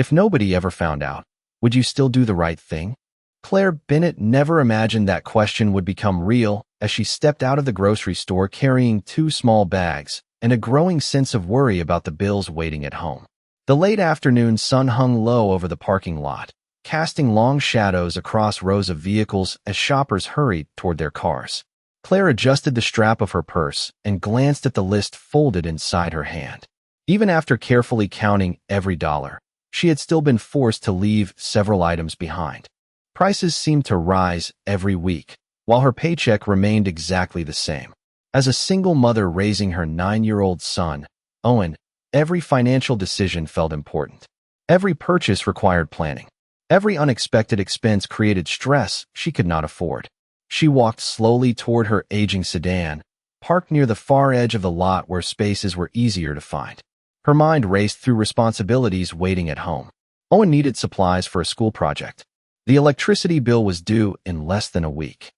If nobody ever found out, would you still do the right thing? Claire Bennett never imagined that question would become real as she stepped out of the grocery store carrying 2 small bags and a growing sense of worry about the bills waiting at home. The late afternoon sun hung low over the parking lot, casting long shadows across rows of vehicles as shoppers hurried toward their cars. Claire adjusted the strap of her purse and glanced at the list folded inside her hand. Even after carefully counting every dollar, she had still been forced to leave several items behind. Prices seemed to rise every week, while her paycheck remained exactly the same. As a single mother raising her 9-year-old son, Owen, every financial decision felt important. Every purchase required planning. Every unexpected expense created stress she could not afford. She walked slowly toward her aging sedan, parked near the far edge of the lot where spaces were easier to find. Her mind raced through responsibilities waiting at home. Owen needed supplies for a school project. The electricity bill was due in less than a week.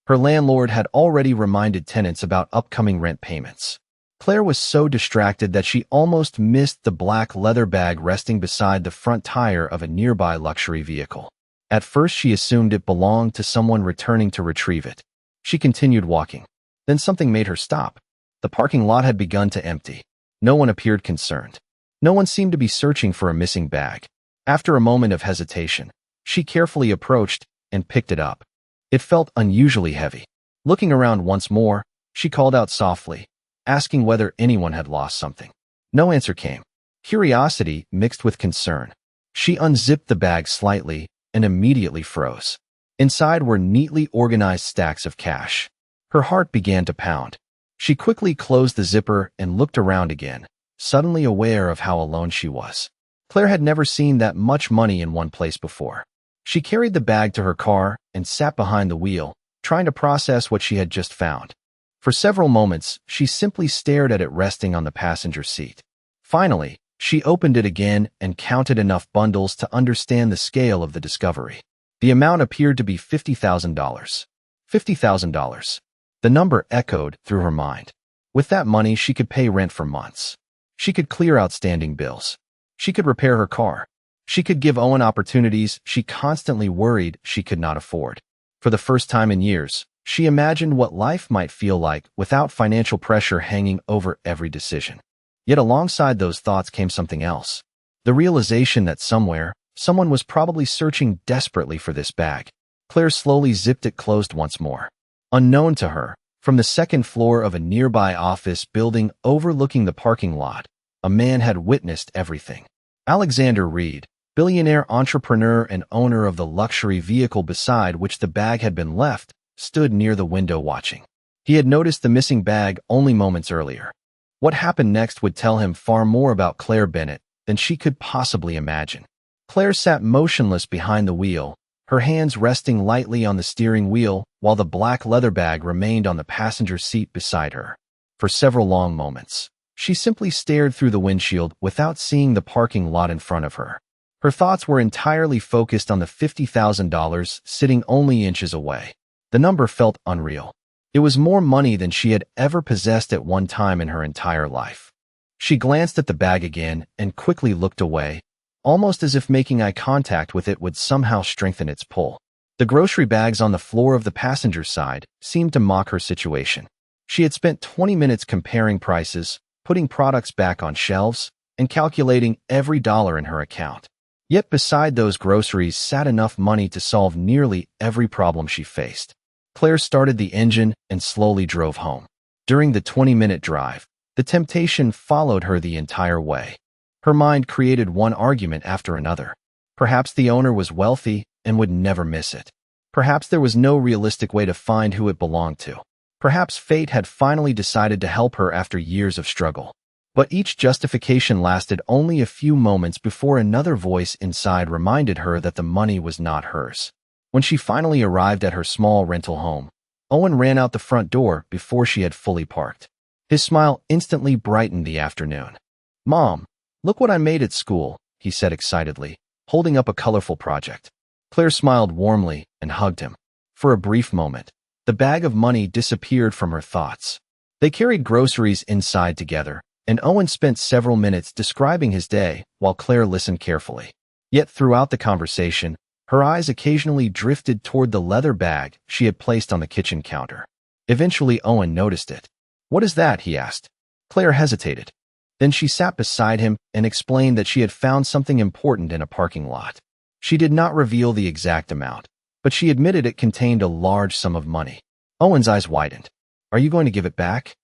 Her landlord had already reminded tenants about upcoming rent payments. Claire was so distracted that she almost missed the black leather bag resting beside the front tire of a nearby luxury vehicle. At first, she assumed it belonged to someone returning to retrieve it. She continued walking. Then something made her stop. The parking lot had begun to empty. No one appeared concerned. No one seemed to be searching for a missing bag. After a moment of hesitation, she carefully approached and picked it up. It felt unusually heavy. Looking around once more, she called out softly, asking whether anyone had lost something. No answer came. Curiosity mixed with concern. She unzipped the bag slightly and immediately froze. Inside were neatly organized stacks of cash. Her heart began to pound. She quickly closed the zipper and looked around again, suddenly aware of how alone she was. Claire had never seen that much money in one place before. She carried the bag to her car and sat behind the wheel, trying to process what she had just found. For several moments, she simply stared at it resting on the passenger seat. Finally, she opened it again and counted enough bundles to understand the scale of the discovery. The amount appeared to be $50,000. $50,000. The number echoed through her mind. With that money, she could pay rent for months. She could clear outstanding bills. She could repair her car. She could give Owen opportunities she constantly worried she could not afford. For the first time in years, she imagined what life might feel like without financial pressure hanging over every decision. Yet alongside those thoughts came something else. The realization that somewhere, someone was probably searching desperately for this bag. Claire slowly zipped it closed once more. Unknown to her, from the second floor of a nearby office building overlooking the parking lot, a man had witnessed everything. Alexander Reed, billionaire entrepreneur and owner of the luxury vehicle beside which the bag had been left, stood near the window watching. He had noticed the missing bag only moments earlier. What happened next would tell him far more about Claire Bennett than she could possibly imagine. Claire sat motionless behind the wheel, her hands resting lightly on the steering wheel while the black leather bag remained on the passenger seat beside her. For several long moments, she simply stared through the windshield without seeing the parking lot in front of her. Her thoughts were entirely focused on the $50,000 sitting only inches away. The number felt unreal. It was more money than she had ever possessed at one time in her entire life. She glanced at the bag again and quickly looked away, almost as if making eye contact with it would somehow strengthen its pull. The grocery bags on the floor of the passenger side seemed to mock her situation. She had spent 20 minutes comparing prices, putting products back on shelves, and calculating every dollar in her account. Yet beside those groceries sat enough money to solve nearly every problem she faced. Claire started the engine and slowly drove home. During the 20-minute drive, the temptation followed her the entire way. Her mind created one argument after another. Perhaps the owner was wealthy and would never miss it. Perhaps there was no realistic way to find who it belonged to. Perhaps fate had finally decided to help her after years of struggle. But each justification lasted only a few moments before another voice inside reminded her that the money was not hers. When she finally arrived at her small rental home, Owen ran out the front door before she had fully parked. His smile instantly brightened the afternoon. "Mom, look what I made at school," he said excitedly, holding up a colorful project. Claire smiled warmly and hugged him. For a brief moment, the bag of money disappeared from her thoughts. They carried groceries inside together, and Owen spent several minutes describing his day while Claire listened carefully. Yet throughout the conversation, her eyes occasionally drifted toward the leather bag she had placed on the kitchen counter. Eventually, Owen noticed it. "What is that?" he asked. Claire hesitated. Then she sat beside him and explained that she had found something important in a parking lot. She did not reveal the exact amount, but she admitted it contained a large sum of money. Owen's eyes widened. "Are you going to give it back?"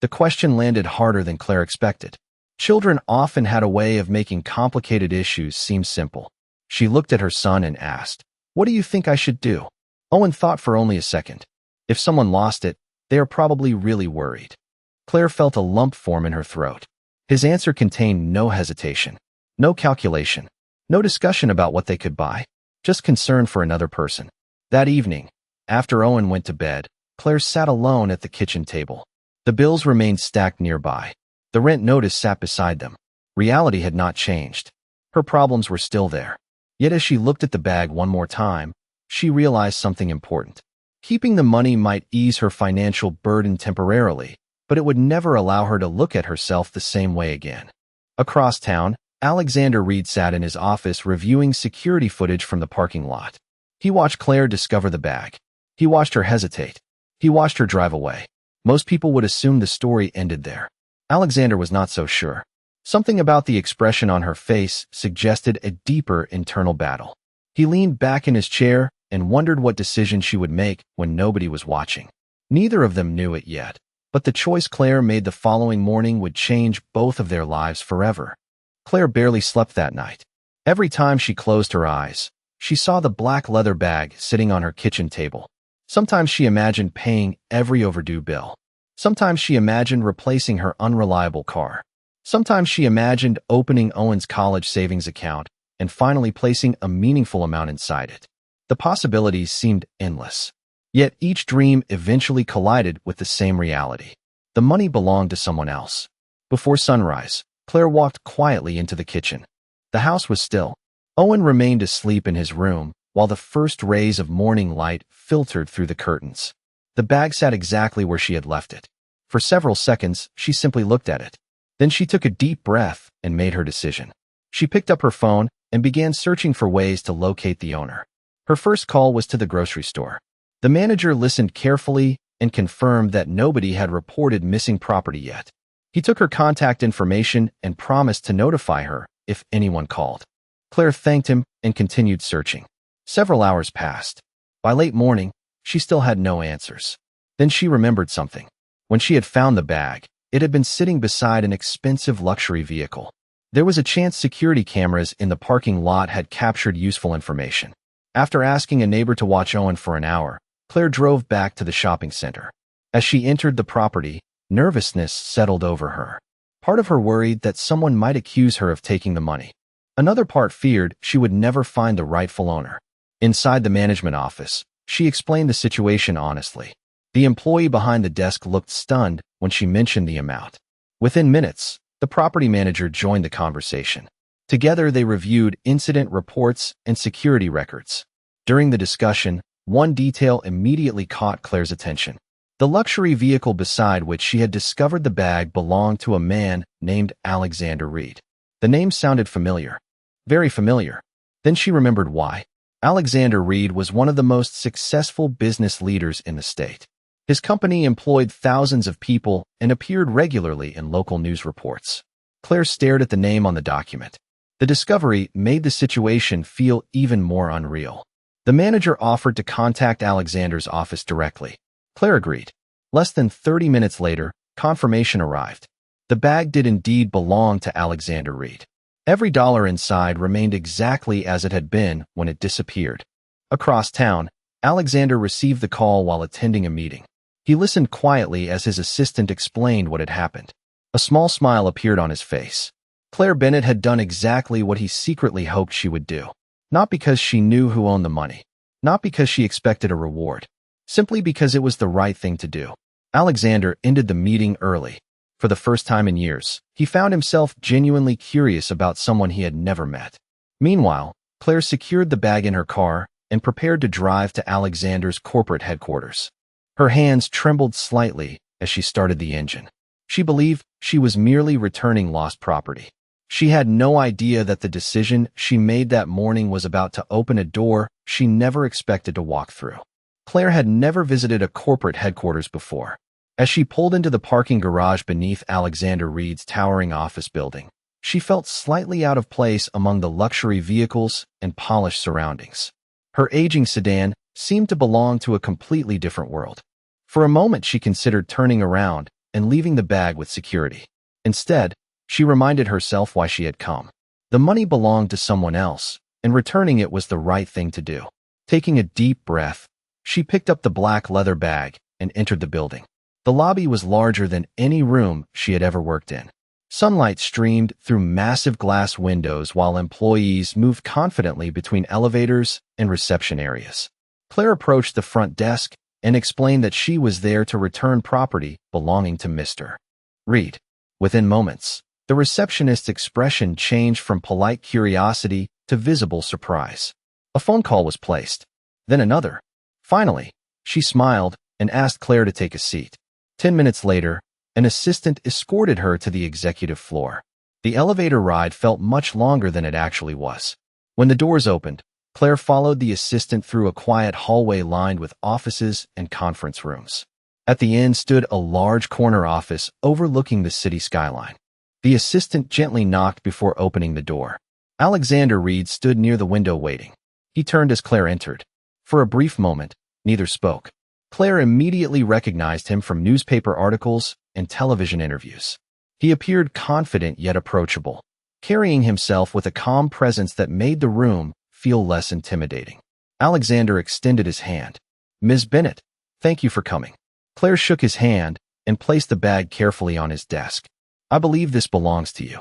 The question landed harder than Claire expected. Children often had a way of making complicated issues seem simple. She looked at her son and asked, "What do you think I should do?" Owen thought for only a second. If someone lost it, they are probably really worried. Claire felt a lump form in her throat. His answer contained no hesitation, no calculation, no discussion about what they could buy, just concern for another person. That evening, after Owen went to bed, Claire sat alone at the kitchen table. The bills remained stacked nearby. The rent notice sat beside them. Reality had not changed. Her problems were still there. Yet as she looked at the bag one more time, she realized something important. Keeping the money might ease her financial burden temporarily, but it would never allow her to look at herself the same way again. Across town, Alexander Reed sat in his office reviewing security footage from the parking lot. He watched Claire discover the bag. He watched her hesitate. He watched her drive away. Most people would assume the story ended there. Alexander was not so sure. Something about the expression on her face suggested a deeper internal battle. He leaned back in his chair and wondered what decision she would make when nobody was watching. Neither of them knew it yet, but the choice Claire made the following morning would change both of their lives forever. Claire barely slept that night. Every time she closed her eyes, she saw the black leather bag sitting on her kitchen table. Sometimes she imagined paying every overdue bill. Sometimes she imagined replacing her unreliable car. Sometimes she imagined opening Owen's college savings account and finally placing a meaningful amount inside it. The possibilities seemed endless. Yet each dream eventually collided with the same reality. The money belonged to someone else. Before sunrise, Claire walked quietly into the kitchen. The house was still. Owen remained asleep in his room while the first rays of morning light filtered through the curtains. The bag sat exactly where she had left it. For several seconds, she simply looked at it. Then she took a deep breath and made her decision. She picked up her phone and began searching for ways to locate the owner. Her first call was to the grocery store. The manager listened carefully and confirmed that nobody had reported missing property yet. He took her contact information and promised to notify her if anyone called. Claire thanked him and continued searching. Several hours passed. By late morning, she still had no answers. Then she remembered something. When she had found the bag, it had been sitting beside an expensive luxury vehicle. There was a chance security cameras in the parking lot had captured useful information. After asking a neighbor to watch Owen for an hour, Claire drove back to the shopping center. As she entered the property, nervousness settled over her. Part of her worried that someone might accuse her of taking the money. Another part feared she would never find the rightful owner. Inside the management office, she explained the situation honestly. The employee behind the desk looked stunned when she mentioned the amount. Within minutes, the property manager joined the conversation. Together, they reviewed incident reports and security records. During the discussion, one detail immediately caught Claire's attention. The luxury vehicle beside which she had discovered the bag belonged to a man named Alexander Reed. The name sounded familiar. Very familiar. Then she remembered why. Alexander Reed was one of the most successful business leaders in the state. His company employed thousands of people and appeared regularly in local news reports. Claire stared at the name on the document. The discovery made the situation feel even more unreal. The manager offered to contact Alexander's office directly. Claire agreed. Less than 30 minutes later, confirmation arrived. The bag did indeed belong to Alexander Reed. Every dollar inside remained exactly as it had been when it disappeared. Across town, Alexander received the call while attending a meeting. He listened quietly as his assistant explained what had happened. A small smile appeared on his face. Claire Bennett had done exactly what he secretly hoped she would do. Not because she knew who owned the money. Not because she expected a reward. Simply because it was the right thing to do. Alexander ended the meeting early. For the first time in years, he found himself genuinely curious about someone he had never met. Meanwhile, Claire secured the bag in her car and prepared to drive to Alexander's corporate headquarters. Her hands trembled slightly as she started the engine. She believed she was merely returning lost property. She had no idea that the decision she made that morning was about to open a door she never expected to walk through. Claire had never visited a corporate headquarters before. As she pulled into the parking garage beneath Alexander Reed's towering office building, she felt slightly out of place among the luxury vehicles and polished surroundings. Her aging sedan seemed to belong to a completely different world. For a moment, she considered turning around and leaving the bag with security. Instead, she reminded herself why she had come. The money belonged to someone else, and returning it was the right thing to do. Taking a deep breath, she picked up the black leather bag and entered the building. The lobby was larger than any room she had ever worked in. Sunlight streamed through massive glass windows while employees moved confidently between elevators and reception areas. Claire approached the front desk and explained that she was there to return property belonging to Mr. Reed. Within moments, the receptionist's expression changed from polite curiosity to visible surprise. A phone call was placed, then another. Finally, she smiled and asked Claire to take a seat. 10 minutes later, an assistant escorted her to the executive floor. The elevator ride felt much longer than it actually was. When the doors opened, Claire followed the assistant through a quiet hallway lined with offices and conference rooms. At the end stood a large corner office overlooking the city skyline. The assistant gently knocked before opening the door. Alexander Reed stood near the window waiting. He turned as Claire entered. For a brief moment, neither spoke. Claire immediately recognized him from newspaper articles and television interviews. He appeared confident yet approachable, carrying himself with a calm presence that made the room feel less intimidating. Alexander extended his hand. "Ms. Bennett, thank you for coming." Claire shook his hand and placed the bag carefully on his desk. "I believe this belongs to you."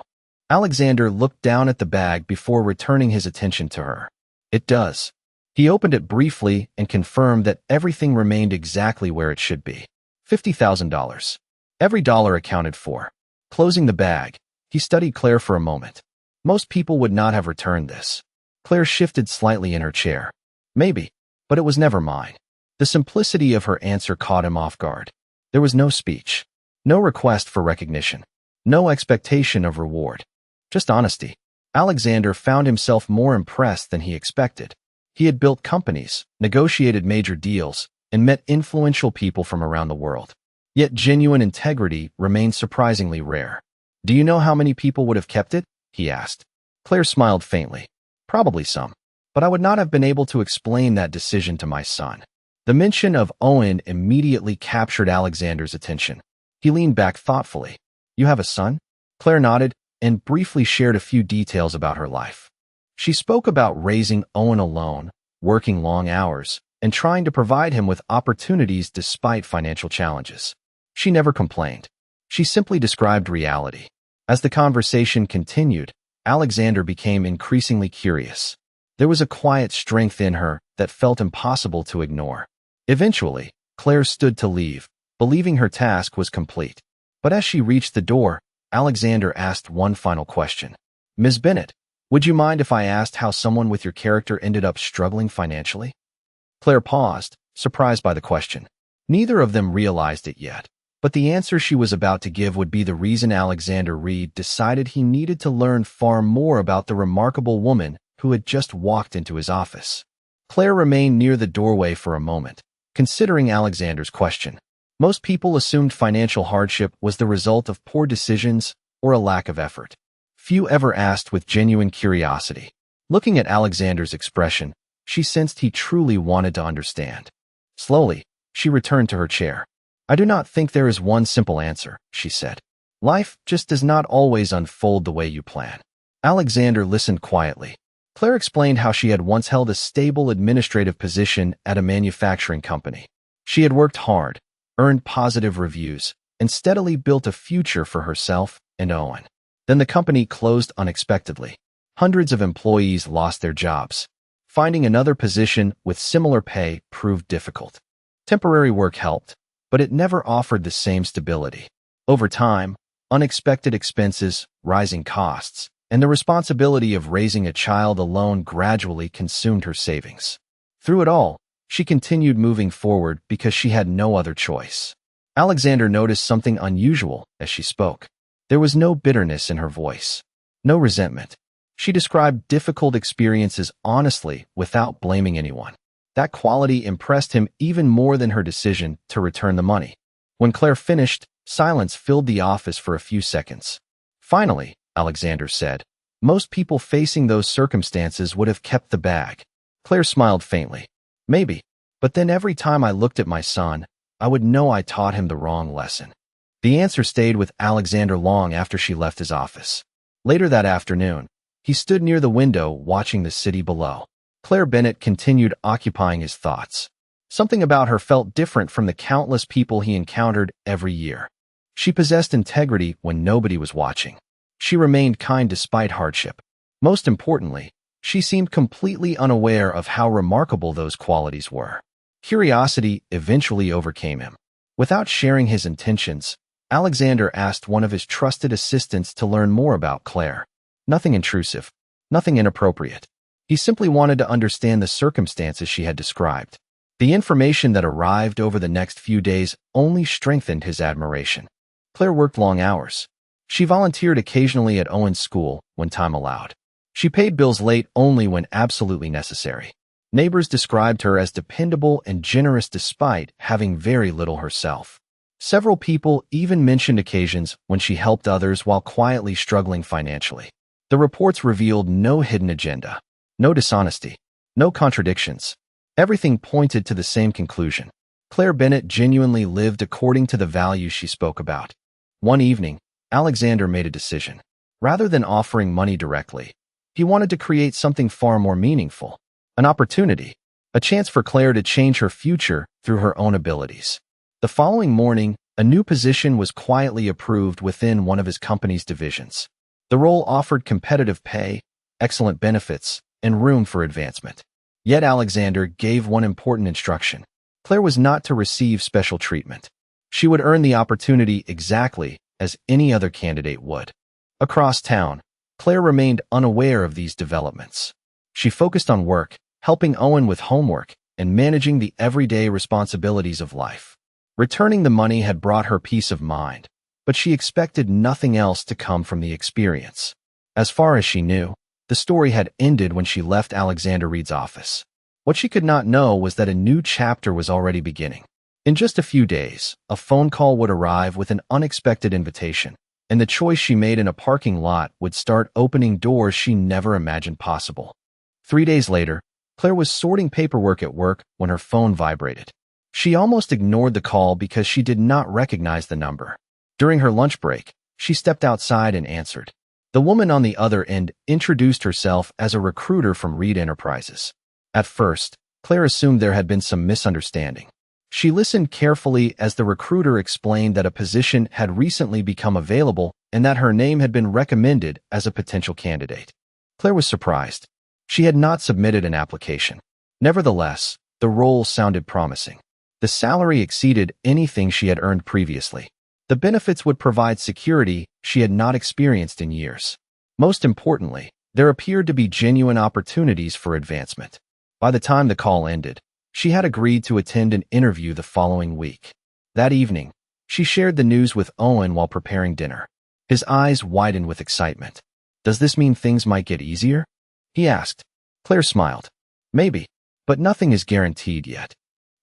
Alexander looked down at the bag before returning his attention to her. "It does." He opened it briefly and confirmed that everything remained exactly where it should be. $50,000. Every dollar accounted for. Closing the bag, he studied Claire for a moment. Most people would not have returned this. Claire shifted slightly in her chair. Maybe, but it was never mine. The simplicity of her answer caught him off guard. There was no speech, no request for recognition, no expectation of reward. Just honesty. Alexander found himself more impressed than he expected. He had built companies, negotiated major deals, and met influential people from around the world. Yet genuine integrity remained surprisingly rare. "Do you know how many people would have kept it?" he asked. Claire smiled faintly. "Probably some, but I would not have been able to explain that decision to my son." The mention of Owen immediately captured Alexander's attention. He leaned back thoughtfully. "You have a son?" Claire nodded and briefly shared a few details about her life. She spoke about raising Owen alone, working long hours, and trying to provide him with opportunities despite financial challenges. She never complained. She simply described reality. As the conversation continued, Alexander became increasingly curious. There was a quiet strength in her that felt impossible to ignore. Eventually, Claire stood to leave, believing her task was complete. But as she reached the door, Alexander asked one final question. "Ms. Bennett, would you mind if I asked how someone with your character ended up struggling financially?" Claire paused, surprised by the question. Neither of them realized it yet, but the answer she was about to give would be the reason Alexander Reed decided he needed to learn far more about the remarkable woman who had just walked into his office. Claire remained near the doorway for a moment, considering Alexander's question. Most people assumed financial hardship was the result of poor decisions or a lack of effort. Few ever asked with genuine curiosity. Looking at Alexander's expression, she sensed he truly wanted to understand. Slowly, she returned to her chair. "I do not think there is one simple answer," she said. "Life just does not always unfold the way you plan." Alexander listened quietly. Claire explained how she had once held a stable administrative position at a manufacturing company. She had worked hard, earned positive reviews, and steadily built a future for herself and Owen. Then the company closed unexpectedly. Hundreds of employees lost their jobs. Finding another position with similar pay proved difficult. Temporary work helped, but it never offered the same stability. Over time, unexpected expenses, rising costs, and the responsibility of raising a child alone gradually consumed her savings. Through it all, she continued moving forward because she had no other choice. Alexander noticed something unusual as she spoke. There was no bitterness in her voice. no resentment. She described difficult experiences honestly without blaming anyone. That quality impressed him even more than her decision to return the money. When Claire finished, silence filled the office for a few seconds. Finally, Alexander said, most people facing those circumstances would have kept the bag. Claire smiled faintly. Maybe. But then every time I looked at my son, I would know I taught him the wrong lesson. The answer stayed with Alexander long after she left his office. Later that afternoon, he stood near the window watching the city below. Claire Bennett continued occupying his thoughts. Something about her felt different from the countless people he encountered every year. She possessed integrity when nobody was watching. She remained kind despite hardship. Most importantly, she seemed completely unaware of how remarkable those qualities were. Curiosity eventually overcame him. Without sharing his intentions, Alexander asked one of his trusted assistants to learn more about Claire. Nothing intrusive, nothing inappropriate. He simply wanted to understand the circumstances she had described. The information that arrived over the next few days only strengthened his admiration. Claire worked long hours. She volunteered occasionally at Owen's school when time allowed. She paid bills late only when absolutely necessary. Neighbors described her as dependable and generous despite having very little herself. Several people even mentioned occasions when she helped others while quietly struggling financially. The reports revealed no hidden agenda, no dishonesty, no contradictions. Everything pointed to the same conclusion. Claire Bennett genuinely lived according to the values she spoke about. One evening, Alexander made a decision. Rather than offering money directly, he wanted to create something far more meaningful. An opportunity, a chance for Claire to change her future through her own abilities. The following morning, a new position was quietly approved within one of his company's divisions. The role offered competitive pay, excellent benefits, and room for advancement. Yet Alexander gave one important instruction. Claire was not to receive special treatment. She would earn the opportunity exactly as any other candidate would. Across town, Claire remained unaware of these developments. She focused on work, helping Owen with homework, and managing the everyday responsibilities of life. Returning the money had brought her peace of mind, but she expected nothing else to come from the experience. As far as she knew, the story had ended when she left Alexander Reed's office. What she could not know was that a new chapter was already beginning. In just a few days, a phone call would arrive with an unexpected invitation, and the choice she made in a parking lot would start opening doors she never imagined possible. 3 days later, Claire was sorting paperwork at work when her phone vibrated. She almost ignored the call because she did not recognize the number. During her lunch break, she stepped outside and answered. The woman on the other end introduced herself as a recruiter from Reed Enterprises. At first, Claire assumed there had been some misunderstanding. She listened carefully as the recruiter explained that a position had recently become available and that her name had been recommended as a potential candidate. Claire was surprised. She had not submitted an application. Nevertheless, the role sounded promising. The salary exceeded anything she had earned previously. The benefits would provide security she had not experienced in years. Most importantly, there appeared to be genuine opportunities for advancement. By the time the call ended, she had agreed to attend an interview the following week. That evening, she shared the news with Owen while preparing dinner. His eyes widened with excitement. "Does this mean things might get easier?" he asked. Claire smiled. "Maybe, but nothing is guaranteed yet."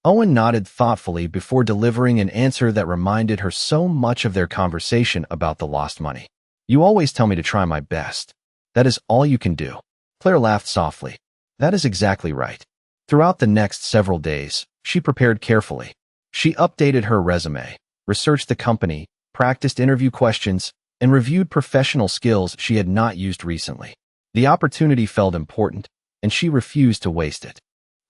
Owen nodded thoughtfully before delivering an answer that reminded her so much of their conversation about the lost money. "You always tell me to try my best. That is all you can do." Claire laughed softly. "That is exactly right." Throughout the next several days, she prepared carefully. She updated her resume, researched the company, practiced interview questions, and reviewed professional skills she had not used recently. The opportunity felt important, and she refused to waste it.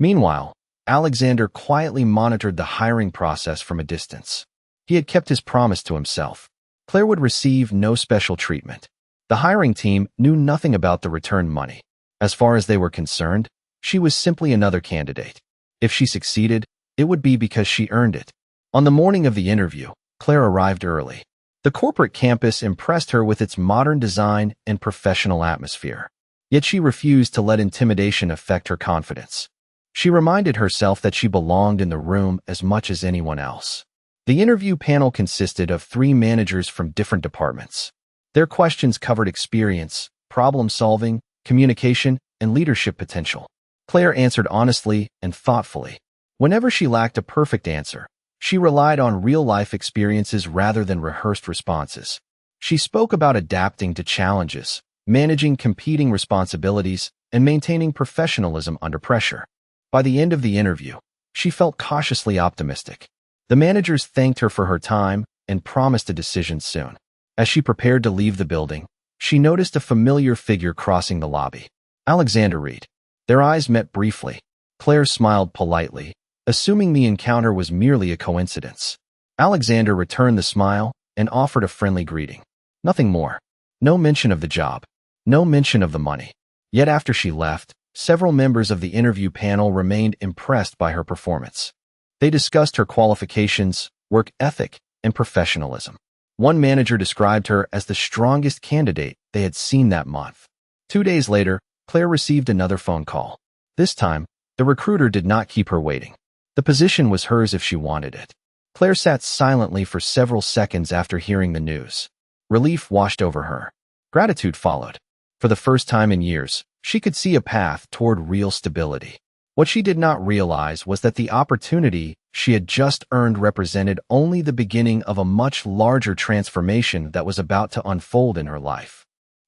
Meanwhile, Alexander quietly monitored the hiring process from a distance. He had kept his promise to himself. Claire would receive no special treatment. The hiring team knew nothing about the returned money. As far as they were concerned, she was simply another candidate. If she succeeded, it would be because she earned it. On the morning of the interview, Claire arrived early. The corporate campus impressed her with its modern design and professional atmosphere. Yet she refused to let intimidation affect her confidence. She reminded herself that she belonged in the room as much as anyone else. The interview panel consisted of 3 managers from different departments. Their questions covered experience, problem-solving, communication, and leadership potential. Claire answered honestly and thoughtfully. Whenever she lacked a perfect answer, she relied on real-life experiences rather than rehearsed responses. She spoke about adapting to challenges, managing competing responsibilities, and maintaining professionalism under pressure. By the end of the interview, she felt cautiously optimistic. The managers thanked her for her time and promised a decision soon. As she prepared to leave the building, she noticed a familiar figure crossing the lobby. Alexander Reed. Their eyes met briefly. Claire smiled politely, assuming the encounter was merely a coincidence. Alexander returned the smile and offered a friendly greeting. Nothing more. No mention of the job. No mention of the money. Yet after she left, several members of the interview panel remained impressed by her performance. They discussed her qualifications, work ethic, and professionalism. One manager described her as the strongest candidate they had seen that month. 2 days later, Claire received another phone call. This time, the recruiter did not keep her waiting. The position was hers if she wanted it. Claire sat silently for several seconds after hearing the news. Relief washed over her. Gratitude followed. For the first time in years, she could see a path toward real stability. What she did not realize was that the opportunity she had just earned represented only the beginning of a much larger transformation that was about to unfold in her life.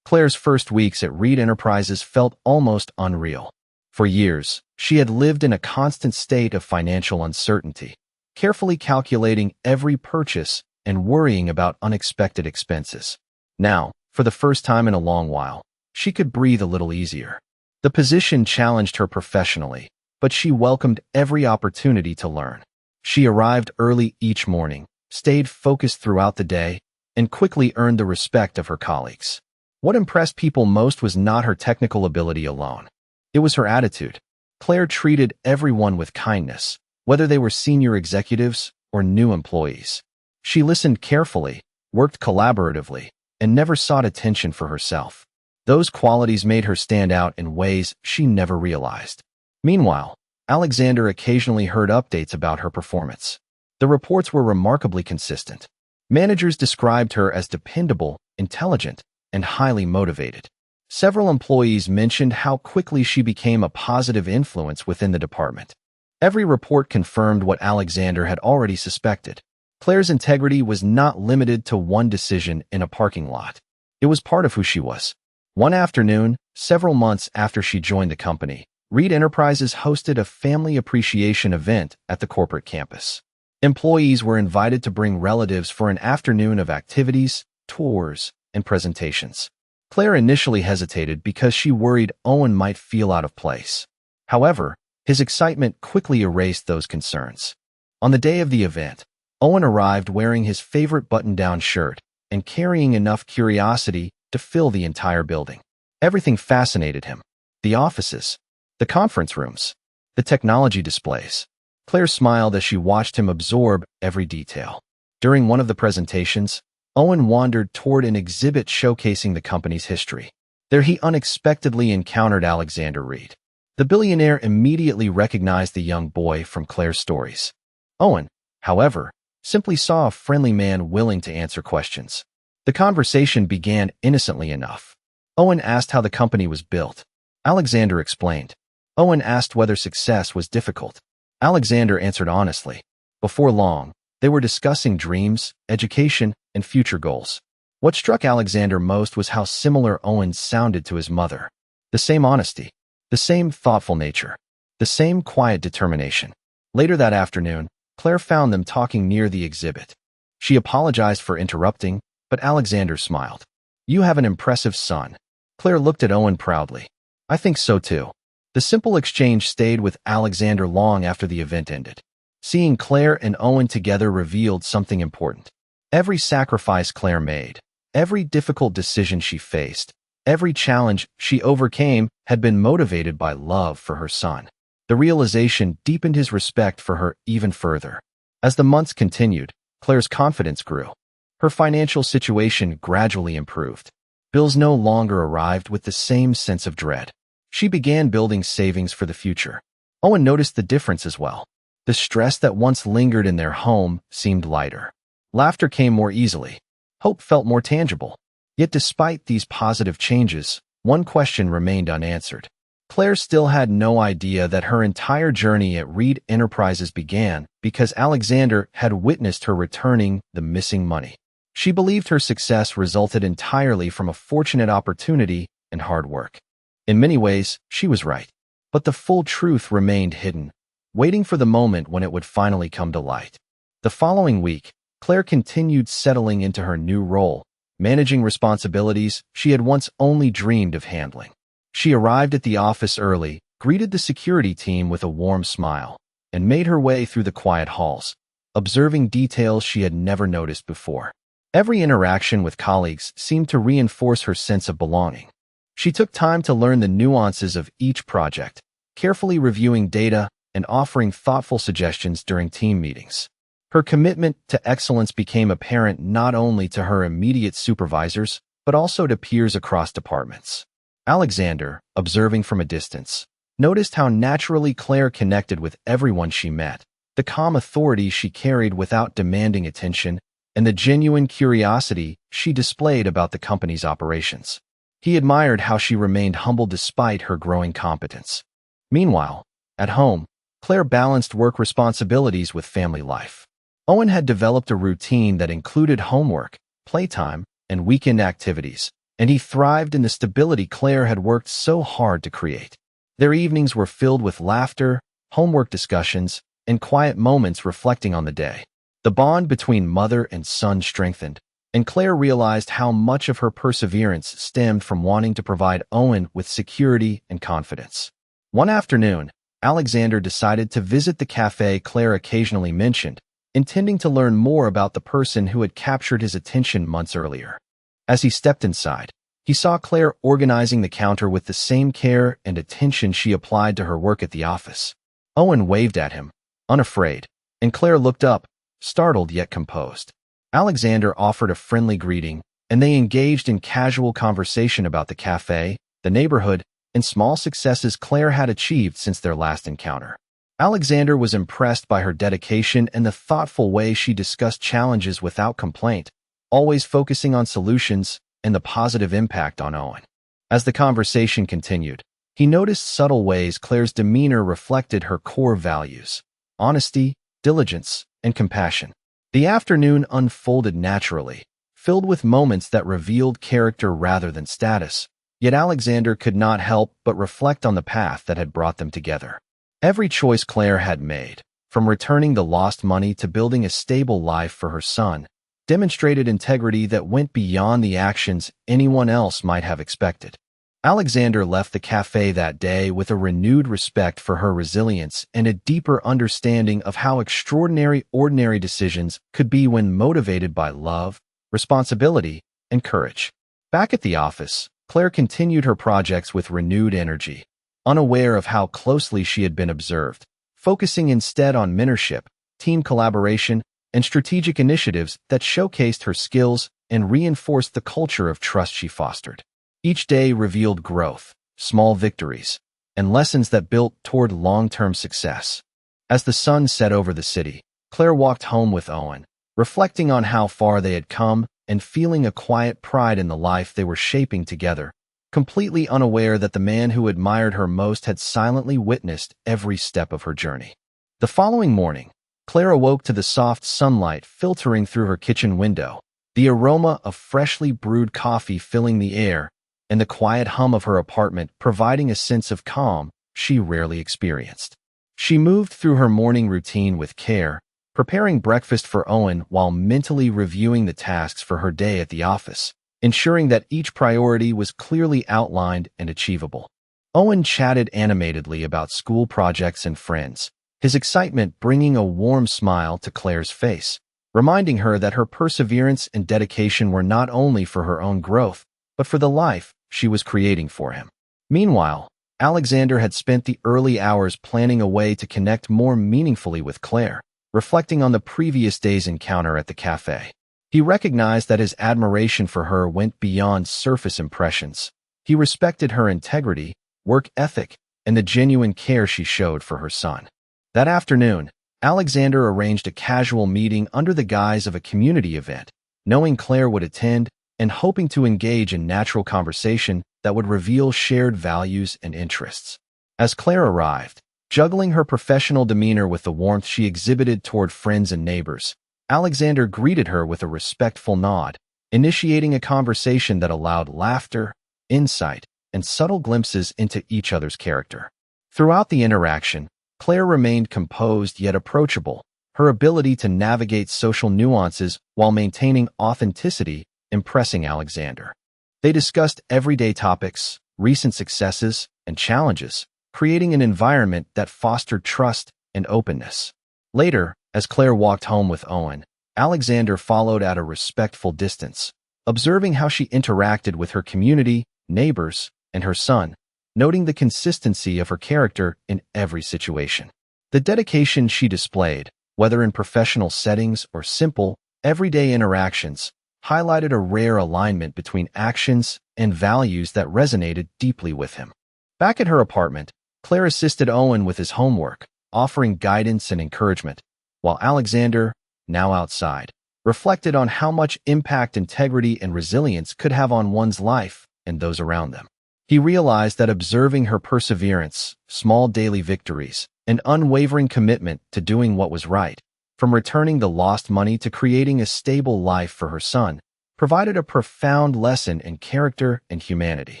Claire's first weeks at Reed Enterprises felt almost unreal. For years, she had lived in a constant state of financial uncertainty, carefully calculating every purchase and worrying about unexpected expenses. Now, for the first time in a long while, she could breathe a little easier. The position challenged her professionally, but she welcomed every opportunity to learn. She arrived early each morning, stayed focused throughout the day, and quickly earned the respect of her colleagues. What impressed people most was not her technical ability alone. It was her attitude. Claire treated everyone with kindness, whether they were senior executives or new employees. She listened carefully, worked collaboratively, and never sought attention for herself. Those qualities made her stand out in ways she never realized. Meanwhile, Alexander occasionally heard updates about her performance. The reports were remarkably consistent. Managers described her as dependable, intelligent, and highly motivated. Several employees mentioned how quickly she became a positive influence within the department. Every report confirmed what Alexander had already suspected. Claire's integrity was not limited to one decision in a parking lot. It was part of who she was. One afternoon, several months after she joined the company, Reed Enterprises hosted a family appreciation event at the corporate campus. Employees were invited to bring relatives for an afternoon of activities, tours, and presentations. Claire initially hesitated because she worried Owen might feel out of place. However, his excitement quickly erased those concerns. On the day of the event, Owen arrived wearing his favorite button-down shirt and carrying enough curiosity to fill the entire building. Everything fascinated him. The offices, the conference rooms, the technology displays. Claire smiled as she watched him absorb every detail. During one of the presentations, Owen wandered toward an exhibit showcasing the company's history. There he unexpectedly encountered Alexander Reed. The billionaire immediately recognized the young boy from Claire's stories. Owen, however, simply saw a friendly man willing to answer questions. The conversation began innocently enough. Owen asked how the company was built. Alexander explained. Owen asked whether success was difficult. Alexander answered honestly. Before long, they were discussing dreams, education, and future goals. What struck Alexander most was how similar Owen sounded to his mother. The same honesty, the same thoughtful nature, the same quiet determination. Later that afternoon, Claire found them talking near the exhibit. She apologized for interrupting, but Alexander smiled. "You have an impressive son." Claire looked at Owen proudly. "I think so too." The simple exchange stayed with Alexander long after the event ended. Seeing Claire and Owen together revealed something important. Every sacrifice Claire made, every difficult decision she faced, every challenge she overcame had been motivated by love for her son. The realization deepened his respect for her even further. As the months continued, Claire's confidence grew. Her financial situation gradually improved. Bills no longer arrived with the same sense of dread. She began building savings for the future. Owen noticed the difference as well. The stress that once lingered in their home seemed lighter. Laughter came more easily. Hope felt more tangible. Yet despite these positive changes, one question remained unanswered. Claire still had no idea that her entire journey at Reed Enterprises began because Alexander had witnessed her returning the missing money. She believed her success resulted entirely from a fortunate opportunity and hard work. In many ways, she was right. But the full truth remained hidden, waiting for the moment when it would finally come to light. The following week, Claire continued settling into her new role, managing responsibilities she had once only dreamed of handling. She arrived at the office early, greeted the security team with a warm smile, and made her way through the quiet halls, observing details she had never noticed before. Every interaction with colleagues seemed to reinforce her sense of belonging. She took time to learn the nuances of each project, carefully reviewing data and offering thoughtful suggestions during team meetings. Her commitment to excellence became apparent not only to her immediate supervisors, but also to peers across departments. Alexander, observing from a distance, noticed how naturally Claire connected with everyone she met, the calm authority she carried without demanding attention, and the genuine curiosity she displayed about the company's operations. He admired how she remained humble despite her growing competence. Meanwhile, at home, Claire balanced work responsibilities with family life. Owen had developed a routine that included homework, playtime, and weekend activities, and he thrived in the stability Claire had worked so hard to create. Their evenings were filled with laughter, homework discussions, and quiet moments reflecting on the day. The bond between mother and son strengthened, and Claire realized how much of her perseverance stemmed from wanting to provide Owen with security and confidence. One afternoon, Alexander decided to visit the cafe Claire occasionally mentioned, intending to learn more about the person who had captured his attention months earlier. As he stepped inside, he saw Claire organizing the counter with the same care and attention she applied to her work at the office. Owen waved at him, unafraid, and Claire looked up, startled yet composed. Alexander offered a friendly greeting, and they engaged in casual conversation about the cafe, the neighborhood, and small successes Claire had achieved since their last encounter. Alexander was impressed by her dedication and the thoughtful way she discussed challenges without complaint, always focusing on solutions and the positive impact on Owen. As the conversation continued, he noticed subtle ways Claire's demeanor reflected her core values: honesty, diligence, and compassion. The afternoon unfolded naturally, filled with moments that revealed character rather than status, yet Alexander could not help but reflect on the path that had brought them together. Every choice Claire had made, from returning the lost money to building a stable life for her son, demonstrated integrity that went beyond the actions anyone else might have expected. Alexander left the cafe that day with a renewed respect for her resilience and a deeper understanding of how extraordinary ordinary decisions could be when motivated by love, responsibility, and courage. Back at the office, Claire continued her projects with renewed energy, unaware of how closely she had been observed, focusing instead on mentorship, team collaboration, and strategic initiatives that showcased her skills and reinforced the culture of trust she fostered. Each day revealed growth, small victories, and lessons that built toward long-term success. As the sun set over the city, Claire walked home with Owen, reflecting on how far they had come and feeling a quiet pride in the life they were shaping together, completely unaware that the man who admired her most had silently witnessed every step of her journey. The following morning, Claire awoke to the soft sunlight filtering through her kitchen window, the aroma of freshly brewed coffee filling the air, and the quiet hum of her apartment providing a sense of calm she rarely experienced. She moved through her morning routine with care, preparing breakfast for Owen while mentally reviewing the tasks for her day at the office, ensuring that each priority was clearly outlined and achievable. Owen chatted animatedly about school projects and friends, his excitement bringing a warm smile to Claire's face, reminding her that her perseverance and dedication were not only for her own growth, but for the life she was creating for him. Meanwhile, Alexander had spent the early hours planning a way to connect more meaningfully with Claire, reflecting on the previous day's encounter at the cafe. He recognized that his admiration for her went beyond surface impressions. He respected her integrity, work ethic, and the genuine care she showed for her son. That afternoon, Alexander arranged a casual meeting under the guise of a community event, knowing Claire would attend and hoping to engage in natural conversation that that would reveal shared values and interests. As Claire arrived, juggling her professional demeanor with the warmth she exhibited toward friends and neighbors, Alexander greeted her with a respectful nod, initiating a conversation that allowed laughter, insight, and subtle glimpses into each other's character. Throughout the interaction, Claire remained composed yet approachable, her ability to navigate social nuances while maintaining authenticity impressing Alexander. They discussed everyday topics, recent successes, and challenges, creating an environment that fostered trust and openness. Later, as Claire walked home with Owen, Alexander followed at a respectful distance, observing how she interacted with her community, neighbors, and her son, noting the consistency of her character in every situation. The dedication she displayed, whether in professional settings or simple, everyday interactions, highlighted a rare alignment between actions and values that resonated deeply with him. Back at her apartment, Claire assisted Owen with his homework, offering guidance and encouragement, while Alexander, now outside, reflected on how much impact integrity and resilience could have on one's life and those around them. He realized that observing her perseverance, small daily victories, and unwavering commitment to doing what was right, from returning the lost money to creating a stable life for her son, provided a profound lesson in character and humanity.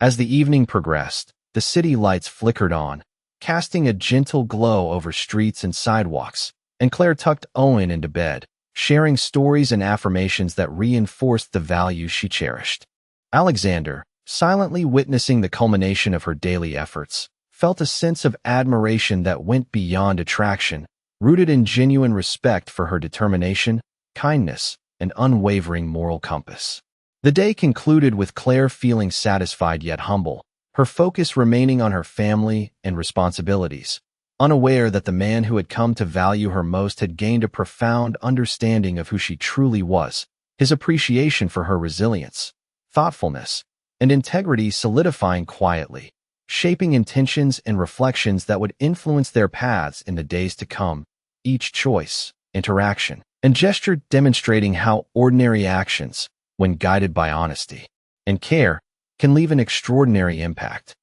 As the evening progressed, the city lights flickered on, casting a gentle glow over streets and sidewalks, and Claire tucked Owen into bed, sharing stories and affirmations that reinforced the values she cherished. Alexander, silently witnessing the culmination of her daily efforts, felt a sense of admiration that went beyond attraction, rooted in genuine respect for her determination, kindness, and unwavering moral compass. The day concluded with Claire feeling satisfied yet humble, her focus remaining on her family and responsibilities, unaware that the man who had come to value her most had gained a profound understanding of who she truly was, his appreciation for her resilience, thoughtfulness, and integrity solidifying quietly, shaping intentions and reflections that would influence their paths in the days to come, each choice, interaction, and gesture demonstrating how ordinary actions, when guided by honesty and care, can leave an extraordinary impact.